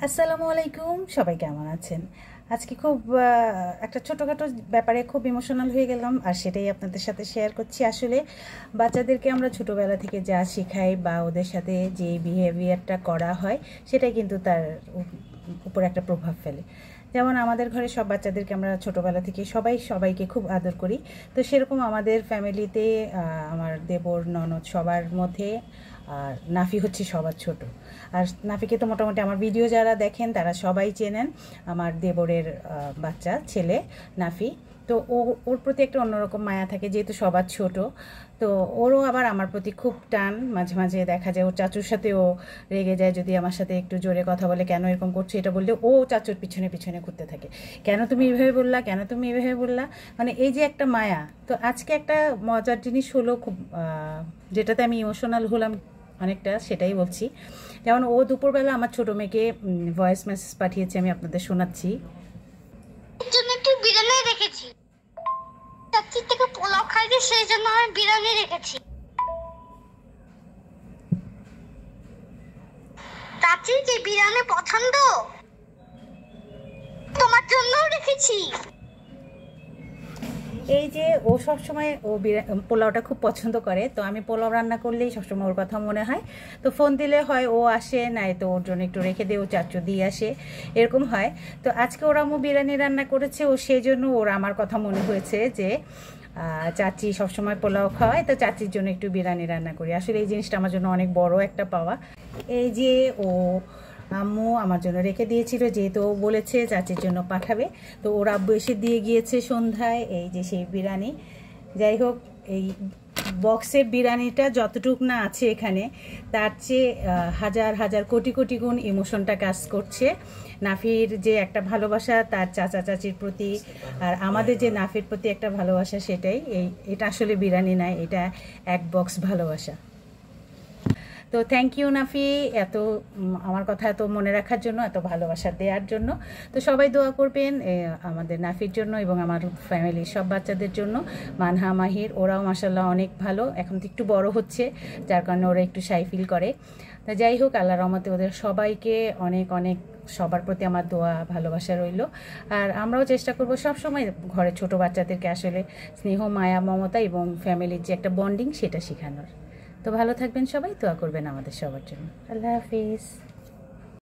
আসসালামু আলাইকুম, সবাই কেমন আছেন? আজকে খুব একটা ছোটোখাটো ব্যাপারে খুব ইমোশনাল হয়ে গেলাম, আর সেটাই আপনাদের সাথে শেয়ার করছি। আসলে বাচ্চাদেরকে আমরা ছোটোবেলা থেকে যা শেখাই বা ওদের সাথে যে বিহেভিয়ারটা করা হয়, সেটাই কিন্তু তার উপর একটা প্রভাব ফেলে। যেমন আমাদের ঘরে সব বাচ্চাদেরকে আমরা ছোটোবেলা থেকে সবাইকে খুব আদর করি। তো সেরকম আমাদের ফ্যামিলিতে আমার দেবর ননদ সবার মধ্যে আর নাফি হচ্ছে সবার ছোট। আর নাফিকে তো মোটামুটি আমার ভিডিও যারা দেখেন তারা সবাই চেনেন, আমার দেবরের বাচ্চা ছেলে নাফি। তো ওর প্রতি একটা অন্যরকম মায়া থাকে, যেহেতু সবার ছোট। তো ওরও আবার আমার প্রতি খুব টান। মাঝে মাঝে দেখা যায় ওর চাচুর সাথে ও রেগে যায় যদি আমার সাথে একটু জোরে কথা বলে, কেন এরকম করছো এটা বললে ও চাচুর পিছনে পিছনে ঘুরতে থাকে, কেন তুমি এভাবে বললা, কেন তুমি এভাবে বললা। মানে এই যে একটা মায়া। তো আজকে একটা মজার জিনিস হলো খুব, যেটাতে আমি ইমোশনাল হলাম অনেকটা, সেটাই বলছি। যেমন ও দুপুরবেলা আমার ছোটো মেয়েকে ভয়েস মেসেজ পাঠিয়েছে, আমি আপনাদের শোনাচ্ছি। একটু বিরিয়ানি রেখেছি, চাচির থেকে পোলাও খাইছে, সেই জন্য আমি বিরিয়ানি রেখেছি। চাচির যে বিরিয়ানি পছন্দ, তোমার জন্য রেখেছি। এই যে ও সবসময় পোলাওটা খুব পছন্দ করে, তো আমি পোলাও রান্না করলেই সবসময় ওর কথা মনে হয়। তো ফোন দিলে হয় ও আসে, নাই তো ওর জন্য একটু রেখে দিয়ে ও চাচু দিয়ে আসে, এরকম হয়। তো আজকে ওর আম্মু বিরিয়ানি রান্না করেছে, ও সেই জন্য ওর আমার কথা মনে হয়েছে যে চাচি সবসময় পোলাও খাওয়ায়, তো চাচির জন্য একটু বিরিয়ানি রান্না করি। আসলে এই জিনিসটা আমার জন্য অনেক বড় একটা পাওয়া। এই যে ও আম্মু আমার জন্য রেখে দিয়েছিল, যেহেতু ও বলেছে চাচির জন্য পাঠাবে। তো ওর আব্বু এসে দিয়ে গিয়েছে সন্ধ্যায়, এই যে সেই বিরিয়ানি। যাই হোক, এই বক্সের বিরিয়ানিটা যতটুক না আছে এখানে, তার চেয়ে হাজার হাজার কোটি কোটি গুণ ইমোশনটা কাজ করছে। নাফির যে একটা ভালোবাসা তার চাচা চাচির প্রতি, আর আমাদের যে নাফির প্রতি একটা ভালোবাসা, সেটাই এটা আসলে বিরিয়ানি নয়, এটা এক বক্স ভালোবাসা। তো থ্যাংক ইউ নাফি, এত আমার কথা এত মনে রাখার জন্য, এত ভালোবাসা দেওয়ার জন্য। তো সবাই দোয়া করবেন আমাদের নাফির জন্য এবং আমার ফ্যামিলির সব বাচ্চাদের জন্য। মানহা মাহির ওরাও মাসাল্লাহ অনেক ভালো, এখন তো একটু বড় হচ্ছে, যার কারণে ওরা একটু শাই ফিল করে। তা যাই হোক, আল্লাহর রহমতে ওদের সবাইকে অনেক অনেক, সবার প্রতি আমার দোয়া ভালোবাসা রইল। আর আমরাও চেষ্টা করব সবসময় ঘরে ছোট বাচ্চাদেরকে আসলে স্নেহ, মায়া, মমতা এবং ফ্যামিলির যে একটা বন্ডিং, সেটা শেখানোর। তো ভালো থাকবেন সবাই, দোয়া করবেন আমাদের সবার জন্য। আল্লাহ হাফিজ।